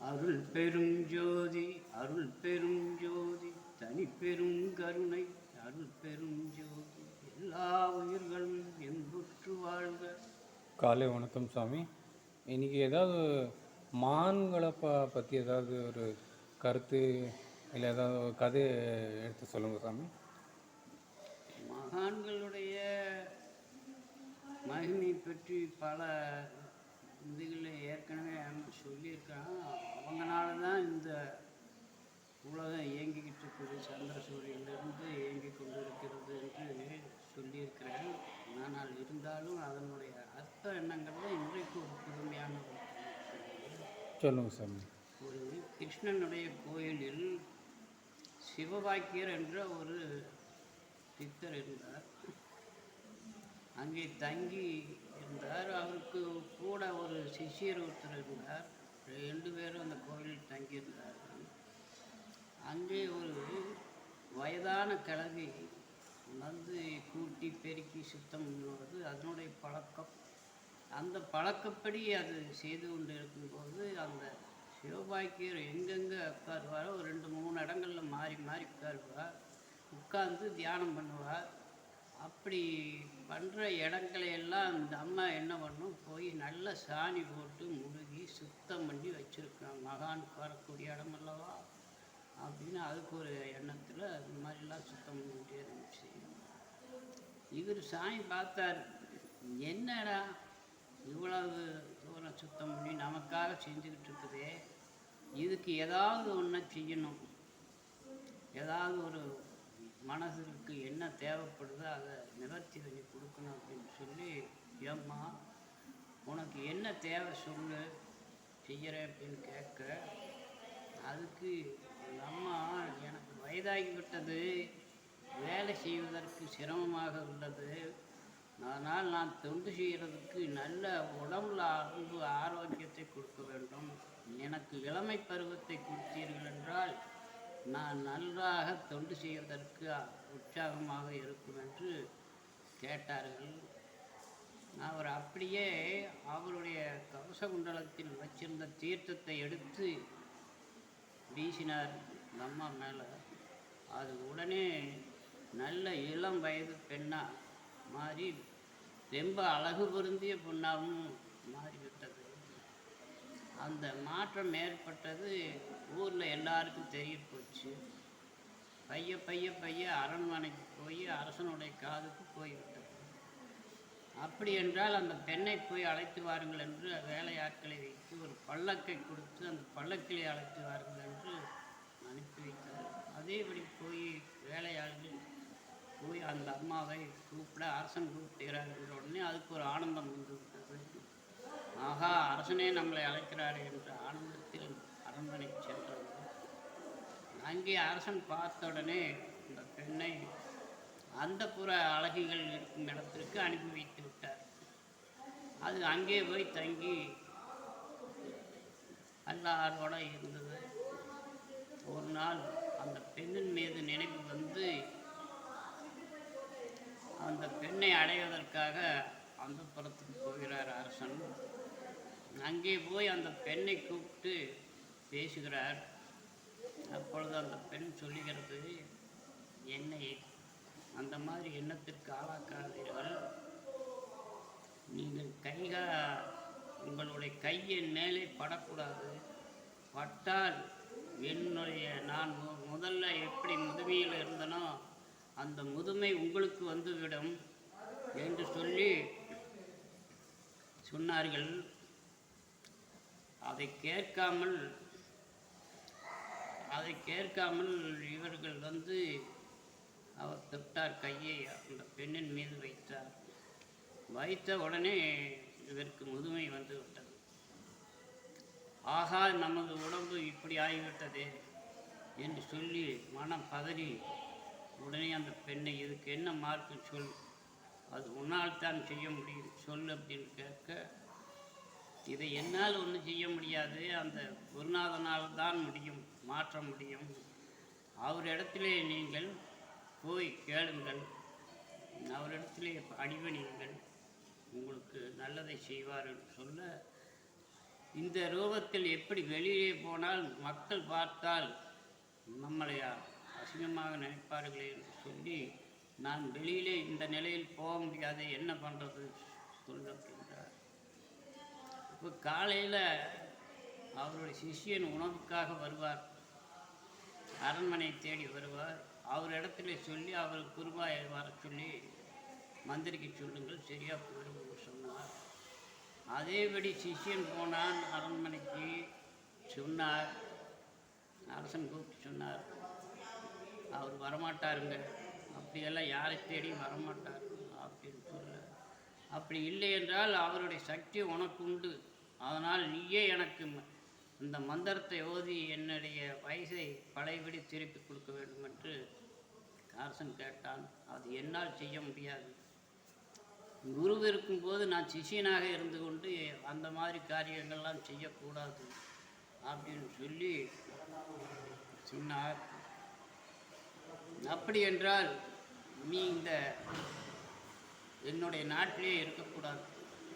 அருள் பெரும் ஜோதி அருள் பெரும் ஜோதி தனி பெரும் கருணை அருள் பெரும் ஜோதி எல்லா உயிர்களும் என்புற்று வாழ்க. காலை வணக்கம் சாமி. இன்றைக்கி ஏதாவது மான்களை பற்றி ஏதாவது ஒரு கருத்து இல்லை ஏதாவது ஒரு கதை எடுத்து சொல்லுங்கள் சாமி. மகான்களுடைய மகிமை பற்றி பல இதுகளில் ஏற்கனவே சொல்லியிருக்கான். அவங்களால தான் இந்த உலகம் இயங்கிக்கிட்டு இருக்குது, சந்திர சூரியனிலிருந்து இயங்கி கொண்டு இருக்கிறது என்று சொல்லியிருக்கிறேன். ஆனால் இருந்தாலும் அதனுடைய அர்த்த எண்ணங்கள் இன்றைக்கு ஒரு புதுமையான சொல்லுங்கள் சாமி. ஒரு கிருஷ்ணனுடைய கோயிலில் சிவபாக்கியர் என்ற ஒரு சித்தர் இருந்தார். அங்கே தங்கி இருந்தார். அவருக்கு கூட ஒரு சிஷியர் ஒருத்தர் இருந்தார். 2 பேரும் அந்த கோயிலில் தங்கியிருந்தார்கள். அங்கே ஒரு வயதான கிழவி வந்து கூட்டி பெருக்கி சுத்தம் பண்ணுவது அதனுடைய பழக்கம். அந்த பழக்கப்படி அது செய்து கொண்டு இருக்கும்போது அந்த சிவபாக்கியர் எங்கெங்கே உட்காருவாரோ ஒரு 2-3 இடங்களில் மாறி மாறி உட்காருவார். உட்கார்ந்து தியானம் பண்ணுவார். அப்படி பண்ணுற இடங்களையெல்லாம் அந்த அம்மா என்ன பண்ணும், போய் நல்ல சாணி போட்டு முழுகி சுத்தம் பண்ணி வச்சுருக்கான். மகான் வரக்கூடிய இடமல்லவா அப்படின்னு அதுக்கு ஒரு எண்ணத்தில் இந்த மாதிரிலாம் சுத்தம் பண்ணிட்டே இருந்துச்சு. இவர் சாமி பார்த்தார், என்னடா இவ்வளவு தூரம் சுத்தம் பண்ணி நமக்காக செஞ்சுக்கிட்டு இருக்குதே, இதுக்கு ஏதாவது ஒன்று செய்யணும், ஏதாவது ஒரு மனசுக்கு என்ன தேவைப்படுதோ அதை நிவர்த்தி பண்ணி கொடுக்கணும் அப்படின்னு சொல்லி, ஏம்மா உனக்கு என்ன தேவை சொல்லு, செய்கிறேன் அப்படின்னு கேட்க, அதுக்கு எங்கள் அம்மா எனக்கு வயதாகிவிட்டது, வேலை செய்வதற்கு சிரமமாக உள்ளது, அதனால் நான் தொண்டு செய்கிறதுக்கு நல்ல உடம்புல அன்பு ஆரோக்கியத்தை கொடுக்க வேண்டும், எனக்கு இளமை பருவத்தை கொடுத்தீர்கள் என்றால் நான் நன்றாக தொண்டு செய்வதற்கு உற்சாகமாக இருக்கும் என்று கேட்டார்கள். அவர் அப்படியே அவருடைய கவச குண்டலத்தில் வச்சிருந்த தீர்த்தத்தை எடுத்து வீசினார் அம்மா மேலே. அது உடனே நல்ல இளம் வயது பெண்ணாக மாறி ரொம்ப அழகு பொருந்திய பொண்ணாகவும் மாறிவிட்டது. அந்த மாற்றம் ஏற்பட்டது ஊரில் எல்லாருக்கும் தெரிய போச்சு. பைய அரண்மனைக்கு போய் அரசனுடைய காதுக்கு போய்விட்டது. அப்படி என்றால் அந்த பெண்ணை போய் அழைத்து வாருங்கள் என்று வேலையாட்களை வைத்து ஒரு பல்லக்கை கொடுத்து அந்த பல்லக்கிலே அழைத்து வாருங்கள் என்று அனுப்பி வைத்தார். அதேபடி போய் வேலையாளர்கள் போய் அந்த அம்மாவை கூப்பிட அரசன் கூப்பிடுகிறார் என்ற உடனே அதுக்கு ஒரு ஆனந்தம் வந்து விட்டது. ஆகா, அரசனே நம்மளை அழைக்கிறார் என்ற ஆனந்தத்தில் அரண்மனை சென்றது. அங்கே அரசன் பார்த்த உடனே இந்த பெண்ணை அந்த புற அழகிகள் இருக்கும் இடத்திற்கு அனுப்பி வைத்து விட்டார். அது அங்கே போய் தங்கி எல்லாரோட இருந்தது. ஒரு நாள் அந்த பெண்ணின் மீது நினைவு வந்து அந்த பெண்ணை அடைவதற்காக அந்த புறத்துக்கு போகிறார் அரசன். அங்கே போய் அந்த பெண்ணை கூப்பிட்டு பேசுகிறார். அப்பொழுது அந்த பெண் சொல்லுகிறது, என்னை அந்த மாதிரி எண்ணத்திற்கு ஆளாக்காதீர்கள், நீங்கள் உங்களுடைய கையின் மேலே படக்கூடாது, பட்டால் நான் முதல்ல எப்படி முதுமையில் இருந்தனோ அந்த முதுமை உங்களுக்கு வந்துவிடும் என்று சொல்லி சொன்னார்கள். அதை கேட்காமல் இவர்கள் வந்து அவர் தொட்டார், கையை அந்த பெண்ணின் மீது வைத்த உடனே இவருக்கு முதுமை வந்து விட்டது. ஆகா, நமது உடம்பு இப்படி ஆகிவிட்டதே என்று சொல்லி மனம் பதறி உடனே அந்த பெண்ணை, இதுக்கு என்ன மார்க்கு சொல், அது உன்னால் தான் செய்ய முடியும் சொல் அப்படின்னு கேட்க, இதை என்னால் ஒன்றும் செய்ய முடியாது, அந்த குருநாதனால் தான் முடியும், மாற்ற முடியும், அவரிடத்திலே நீங்கள் போய் கேளுங்கள், அவரிடத்திலே அடிபணியுங்கள், உங்களுக்கு நல்லதை செய்வார் என்று சொல்ல, இந்த ரூபத்தில் எப்படி வெளியே போனால் மக்கள் பார்த்தால் நம்மளை அசிங்கமாக நினைப்பார்களே என்று சொல்லி நான் வெளியிலே இந்த நிலையில் போக முடியாது, என்ன பண்ணுறது சொல்லு அப்படின்றார். இப்போ காலையில் அவருடைய சிஷியன் உணவுக்காக வருவார், அரண்மனை தேடி வருவார். அவர் இடத்துல சொல்லி அவர் குருவாயை வர சொல்லி மந்திரிக்கு சொல்லுங்கள் சரியாக போயிடுவோம் சொன்னார். அதேபடி சிஷியன் போனான் அரண்மனைக்கு, சொன்னார். அரசன் கூப்பிட்டு சொன்னார், அவர் வரமாட்டாருங்க, அப்படியெல்லாம் யாரை தேடியும் வரமாட்டார் அப்படின்னு சொல்ல. அப்படி இல்லை என்றால் அவருடைய சக்தி உனக்கு உண்டு, அதனால் நீயே எனக்கு இந்த மந்திரத்தை ஓதி என்னுடைய வயசை பழையபடி திருப்பி கொடுக்க வேண்டும் என்று அரசன் கேட்டான். அது என்னால் செய்ய முடியாது, குரு இருக்கும்போது நான் சிஷியனாக இருந்து கொண்டு அந்த மாதிரி காரியங்கள்லாம் செய்யக்கூடாது அப்படின்னு சொல்லி சொன்னார். அப்படி என்றால் நீ இந்த என்னுடைய நாட்டிலே இருக்கக்கூடாது,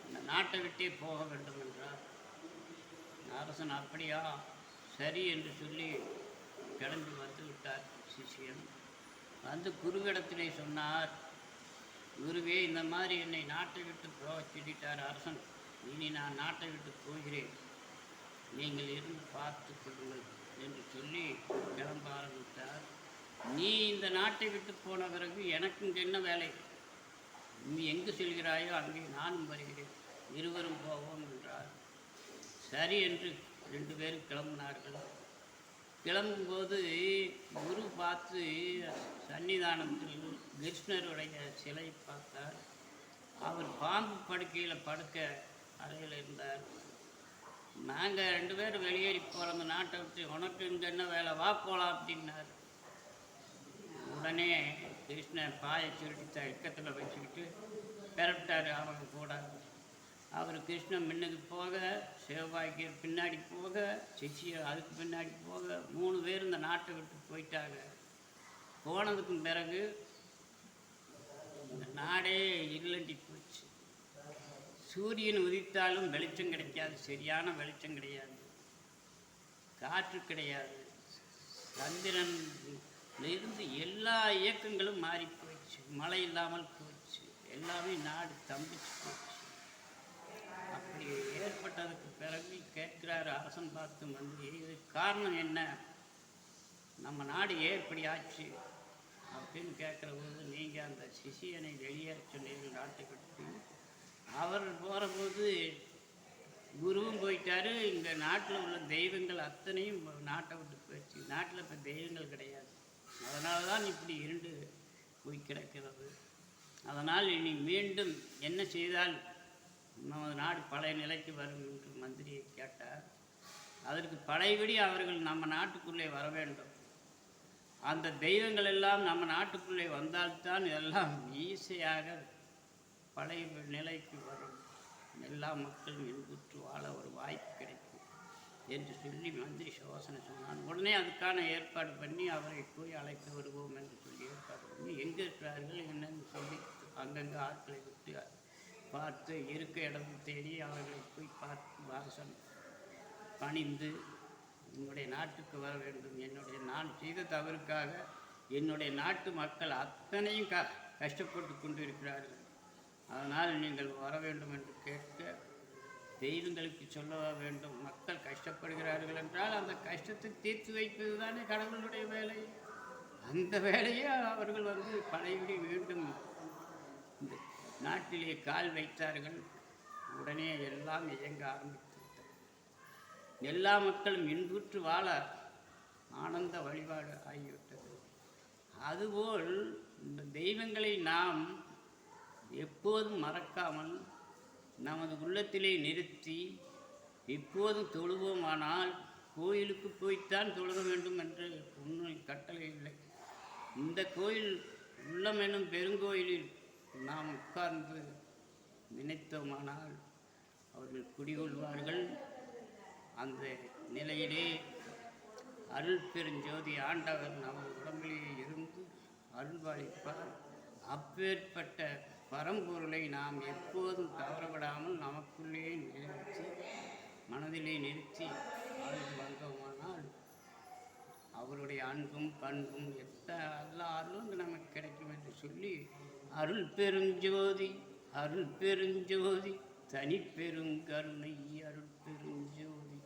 இந்த நாட்டை விட்டே போக வேண்டும் என்றார். அரசன் அப்படியா சரி என்று சொல்லி கிளம்பி வந்து விட்டார். சிஷியன் வந்து குருவிடத்திலே சொன்னார், குருவே இந்த மாதிரி என்னை நாட்டை விட்டு போக சொல்லிட்டார் அரசன், இனி நான் நாட்டை விட்டு போகிறேன், நீங்கள் இருந்து பார்த்து கொள்ளுங்கள் என்று சொல்லி கிளம்ப ஆரம்பித்தார். நீ இந்த நாட்டை விட்டு போன பிறகு எனக்கு இங்கே என்ன வேலை, நீ எங்கு செல்கிறாயோ அங்கே நானும் வருகிறேன், இருவரும் போவோம் என்றார். சரி என்று 2 பேரும் கிளம்பினார்கள். கிளம்பும்போது குரு பார்த்து சன்னிதானத்தில் கிருஷ்ணருடைய சிலை பார்த்தார். அவர் பாம்பு படுக்கையில் படுக்க அறையில் இருந்தார். நாங்கள் 2 பேரும் வெளியேறி போகிற அந்த நாட்டை விட்டு, உனக்கு இங்கே என்ன வேலை, வா போகலாம் அப்படின்னார். உடனே கிருஷ்ணன் பாயை சுருட்டி இக்கத்தில் வச்சுக்கிட்டு பிறப்பிட்டார் அவங்க கூட. அவர் கிருஷ்ணன் முன்னுக்கு போக, சிவபாய்க்கு பின்னாடி போக, சிஷியர் அதுக்கு பின்னாடி போக, 3 பேர் இந்த நாட்டை விட்டு போயிட்டாங்க. போனதுக்கும் பிறகு இந்த நாடே இருளண்டி போச்சு. சூரியன் உதித்தாலும் வெளிச்சம் கிடைக்காது, சரியான வெளிச்சம் கிடையாது, காற்று கிடையாது, சந்திரன் இருந்து எல்லா இயக்கங்களும் மாறி போயிடுச்சு, மழை இல்லாமல் போயிடுச்சு, எல்லாமே நாடு தம்பிச்சு போச்சு. அப்படி ஏற்பட்டதுக்கு பிறகு கேட்கிறார் அரசன் பார்த்து மந்திரி, இதுக்கு காரணம் என்ன, நம்ம நாடு ஏன் இப்படி ஆச்சு அப்படின்னு கேட்குற போது, நீங்கள் அந்த சிஷியனை வெளியேற சொன்னீர்கள் நாட்டை விட்டு, அவர் போகிற போது குருவும் போயிட்டாரு, இங்கே நாட்டில் உள்ள தெய்வங்கள் அத்தனையும் நாட்டை விட்டு போயிடுச்சு, நாட்டில் இப்போ தெய்வங்கள் கிடையாது, அதனால தான் இப்படி இருண்டு போய் கிடக்கிறது. அதனால் இனி மீண்டும் என்ன செய்தால் நமது நாடு பழைய நிலைக்கு வரும் என்று மந்திரியை கேட்டார். அதற்கு பழையபடி அவர்கள் நம்ம நாட்டுக்குள்ளே வர வேண்டும், அந்த தெய்வங்கள் எல்லாம் நம்ம நாட்டுக்குள்ளே வந்தால்தான் இதெல்லாம் ஈஸியாக பழைய நிலைக்கு வரும், எல்லா மக்களும் இன்புற்று வாழ ஒரு வாய்ப்பு கிடைக்கும் என்று சொல்லி மந்திரி யோசனை சொன்னான். உடனே அதுக்கான ஏற்பாடு பண்ணி அவரை போய் அழைத்து வருவோம் என்று சொல்லி ஏற்பாடு பண்ணி, எங்கே இருக்கிறார்கள் என்னன்னு சொல்லி அங்கங்கே ஆட்களை விட்டு பார்த்து இருக்க இடத்தை தேடி அவர்களை போய் பார்த்து வாசம் பணிந்து, என்னுடைய நாட்டுக்கு வர வேண்டும், நான் செய்த தவறுக்காக என்னுடைய நாட்டு மக்கள் அத்தனையும் கஷ்டப்பட்டு கொண்டு இருக்கிறார்கள், அதனால் நீங்கள் வர வேண்டும் என்று கேட்க, தெய்வங்களுக்கு சொல்ல வேண்டும், மக்கள் கஷ்டப்படுகிறார்கள் என்றால் அந்த கஷ்டத்தை தீர்த்து வைப்பது தானே கடவுளுடைய வேலை, அந்த வேலையை அவர்கள் வந்து பழையபடி மீண்டும் இந்த நாட்டிலே கால் வைத்தார்கள். உடனே எல்லாம் இயங்க ஆரம்பித்து எல்லா மக்களும் இன்புற்று வாழ ஆனந்த வழிபாடு ஆகிவிட்டது. அதுபோல் இந்த தெய்வங்களை நாம் எப்போதும் மறக்காமல் நமது உள்ளத்திலே நிறுத்தி எப்போதும் தொழுவோமானால், கோயிலுக்கு போய்த்தான் தொழுக வேண்டும் என்று ஒன்றும் கட்டளை இல்லை. இந்த கோயில் உள்ளம் எனும் பெருங்கோயிலில் நாம் உட்கார்ந்து நினைத்தோமானால் அவர்கள் குடிகொள்வார்கள். அந்த நிலையிலே அருள் பெருஞ்சோதி ஆண்டவர் நமது உடம்பிலே இருந்து அருள்வாளிப்பார். அப்பேற்பட்ட பரம்பொருளை நாம் எப்போதும் தவறவிடாமல் நமக்குள்ளே நிலைத்து மனதிலே நிறுத்தி வாழ்ந்து வந்தோமானால் அவருடைய அன்பும் பண்பும் எல்லா அருளும் நமக்கு கிடைக்கும் என்று சொல்லி, அருள் பெருஞ்சோதி அருள் பெருஞ்சோதி தனி பெருங்கருணை அருள் பெருஞ்சோதி